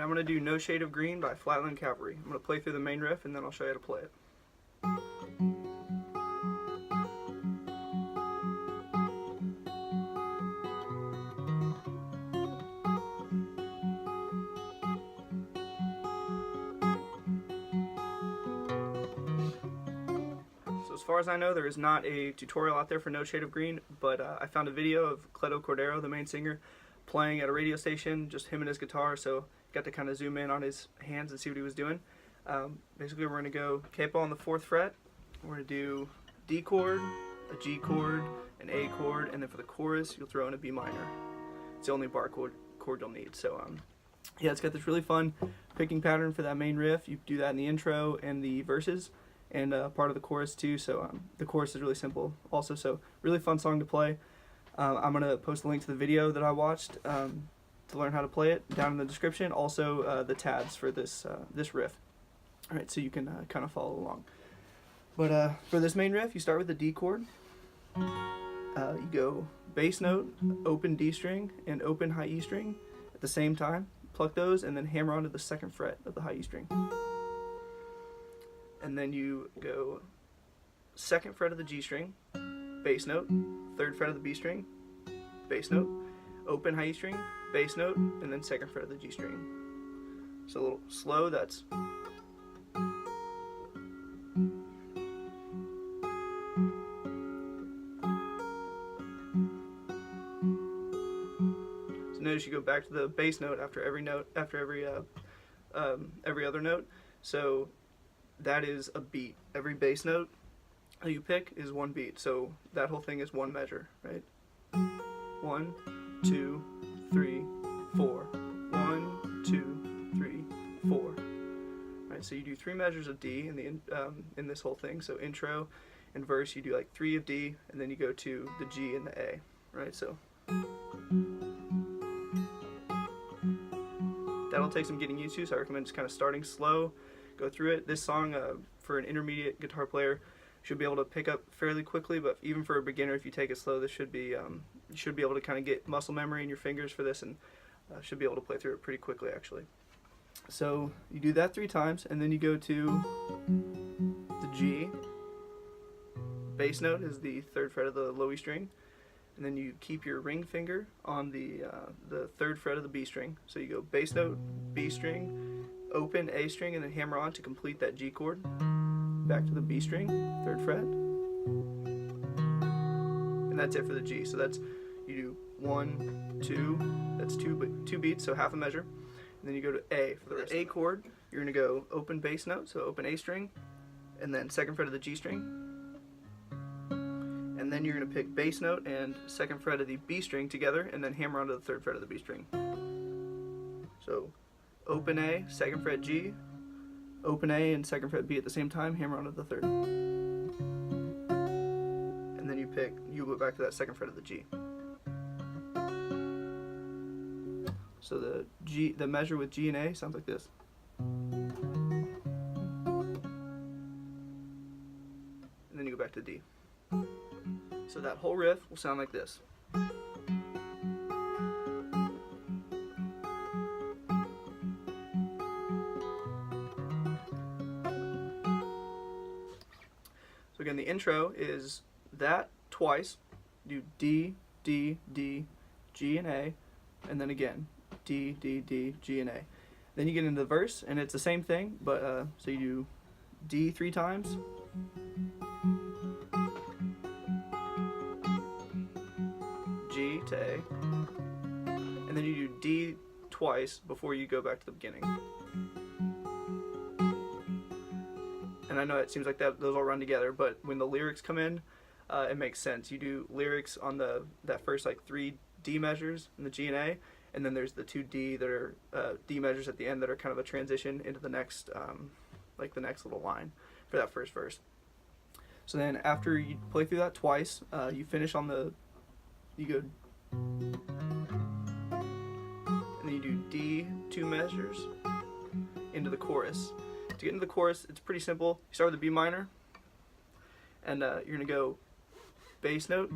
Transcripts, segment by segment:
I'm going to do No Shade of Green by Flatland Cavalry. I'm going to play through the main riff and then I'll show you how to play it. So as far as I know, there is not a tutorial out there for No Shade of Green, but I found a video of Cleto Cordero, the main singer, playing at a radio station, just him and his guitar, so got to kind of zoom in on his hands and see what he was doing. Basically, we're going to go capo on the 4th fret. We're going to do D chord, a G chord, an A chord, and then for the chorus, you'll throw in a B minor. It's the only bar chord you'll need. So yeah, it's got this really fun picking pattern for that main riff. You do that in the intro and the verses, and part of the chorus too. So the chorus is really simple also. So really fun song to play. I'm going to post a link to the video that I watched to learn how to play it down in the description. Also the tabs for this riff. Alright, so you can kind of follow along. But for this main riff, you start with the D chord. You go bass note, open D string, and open high E string at the same time. Pluck those and then hammer onto the 2nd fret of the high E string. And then you go 2nd fret of the G string, bass note, 3rd fret of the B string, bass note, open high E string, bass note, and then 2nd fret of the G string. So a little slow, that's notice you go back to the bass note after every note, after every other note. So that is a beat. Every bass note that you pick is one beat. So that whole thing is one measure, right? 1, 2, 3, 4. 1, 2, 3, 4. Right. So you do 3 measures of D in the in this whole thing. So intro and verse, you do like 3 of D, and then you go to the G and the A. Right. So that'll take some getting used to, so I recommend just kind of starting slow, go through it. This song, for an intermediate guitar player, should be able to pick up fairly quickly, but even for a beginner, if you take it slow, this should be, you should be able to kind of get muscle memory in your fingers for this, and should be able to play through it pretty quickly, actually. So you do that 3 times, and then you go to the G. Bass note is the 3rd fret of the low E string. And then you keep your ring finger on the 3rd fret of the B string. So you go bass note, B string, open A string, and then hammer on to complete that G chord. Back to the B string, 3rd fret. And that's it for the G. So that's, you do 1, 2, that's 2 beats, so half a measure. And then you go to A. For the A chord, you're going to go open bass note, so open A string, and then 2nd fret of the G string. And then you're going to pick bass note and 2nd fret of the B string together, and then hammer onto the 3rd fret of the B string. So open A, 2nd fret G, open A and 2nd fret B at the same time, hammer onto the 3rd. And then you go back to that 2nd fret of the G. So the measure with G and A sounds like this. And then you go back to D. So that whole riff will sound like this. So again, the intro is that twice. Do D, D, D, G, and A, and then again D, D, D, G, and A. Then you get into the verse, and it's the same thing, but so you do D 3 times. G to A, and then you do D twice before you go back to the beginning. And I know it seems like those all run together, but when the lyrics come in, it makes sense. You do lyrics on that first like 3 D measures in the G and A, and then there's the 2 D that are D measures at the end that are kind of a transition into the next like the next little line for that first verse. So then after you play through that twice, you finish on you go, and then you do D 2 measures into the chorus. To get into the chorus, it's pretty simple. You start with a B minor, and you're gonna go bass note,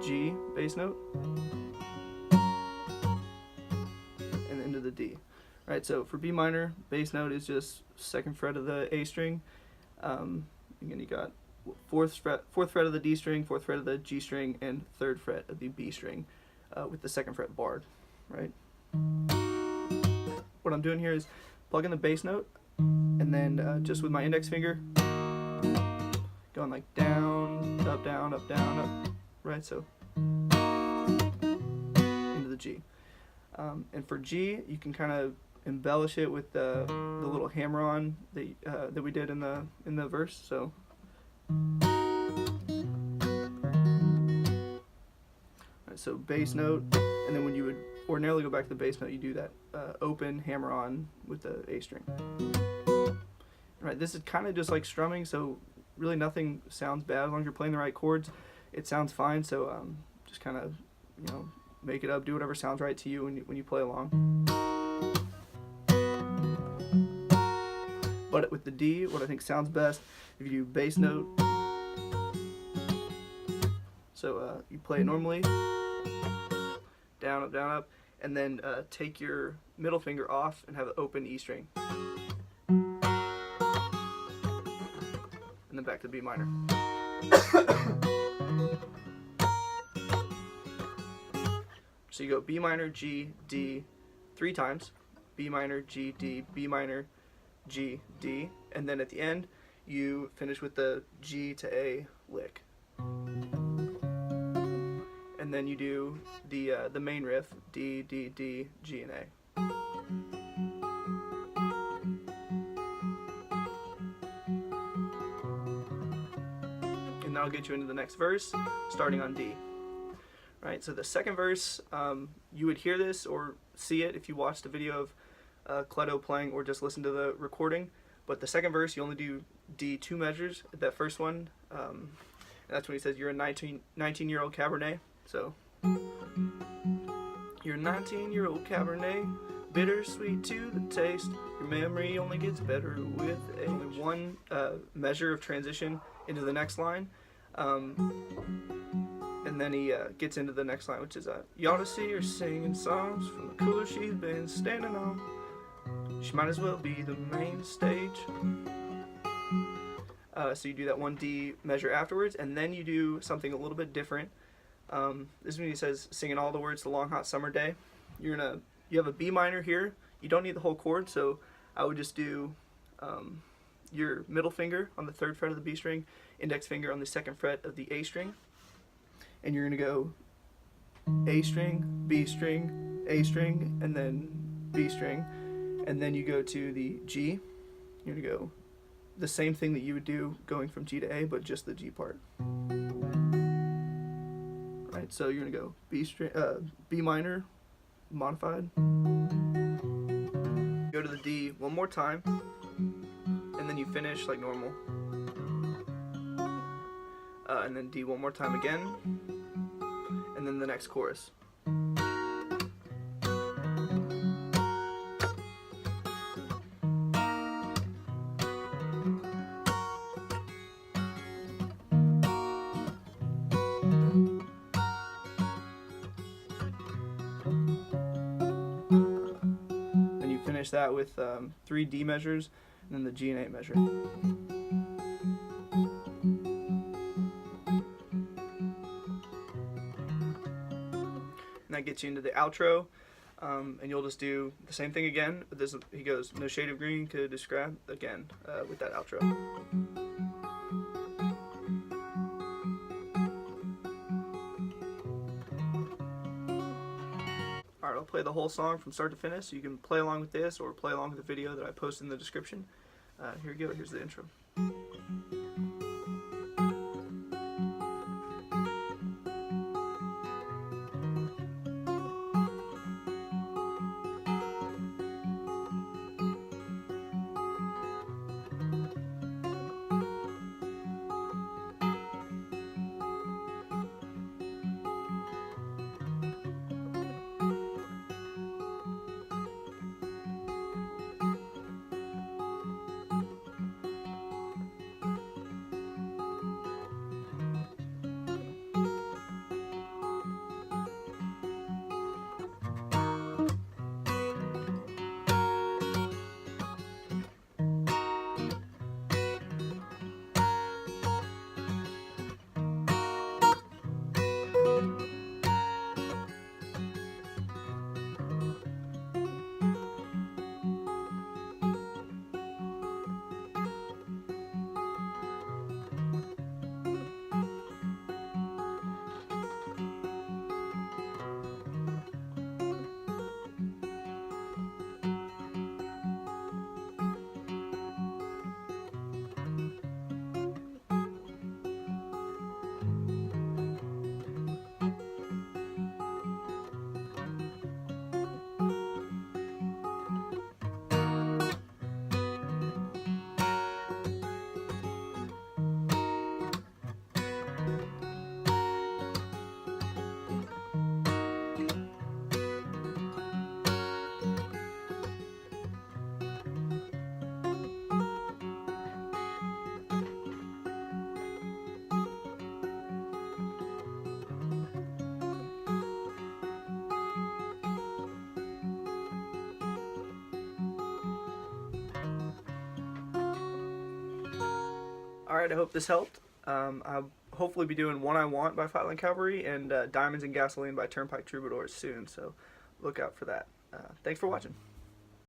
G, bass note, D. Right, so for B minor, bass note is just 2nd fret of the A string. Again, you got 4th fret of the D string, 4th fret of the G string, and 3rd fret of the B string, with the 2nd fret barred. Right. What I'm doing here is plug in the bass note, and then just with my index finger, going like down, up, down, up, down, up. Right, so into the G. And for G, you can kind of embellish it with the little hammer-on that we did in the verse. So. Right, so bass note, and then when you would ordinarily go back to the bass note, you do that open hammer-on with the A string. Right, this is kind of just like strumming, so really nothing sounds bad as long as you're playing the right chords. It sounds fine, so just kind of, you know, make it up, do whatever sounds right to you when you play along. But with the D, what I think sounds best, if you do bass note, so you play it normally, down, up, and then take your middle finger off and have an open E string. And then back to B minor. So you go B minor, G, D 3 times, B minor, G, D, B minor, G, D, and then at the end you finish with the G to A lick. And then you do the main riff, D, D, D, G, and A. And that'll get you into the next verse, starting on D. Right, so the second verse, you would hear this or see it if you watched the video of Cledo playing or just listen to the recording. But the second verse, you only do D 2 measures. That first one, that's when he says you're a 19-year-old Cabernet. So, you're a 19-year-old Cabernet, bittersweet to the taste. Your memory only gets better with only one measure of transition into the next line. And then he gets into the next line, which is, you ought to see her singing songs from the cooler she's been standing on. She might as well be the main stage. So you do that 1 D measure afterwards, and then you do something a little bit different. This is when he says, singing all the words to Long Hot Summer Day. You have a B minor here. You don't need the whole chord, so I would just do your middle finger on the 3rd fret of the B string, index finger on the 2nd fret of the A string. And you're going to go A string, B string, A string, and then B string. And then you go to the G. You're going to go the same thing that you would do going from G to A, but just the G part. Right, so you're going to go B minor, modified. Go to the D one more time, and then you finish like normal. And then D one more time again, and then the next chorus. And you finish that with 3 D measures, and then the G and A measure. That gets you into the outro, and you'll just do the same thing again. He goes, no shade of green could describe, again, with that outro. Alright, I'll play the whole song from start to finish, so you can play along with this or play along with the video that I posted in the description. Here we go, here's the intro. Alright, I hope this helped. I'll hopefully be doing One I Want by Flatland Cavalry and Diamonds and Gasoline by Turnpike Troubadours soon, so look out for that. Thanks for watching.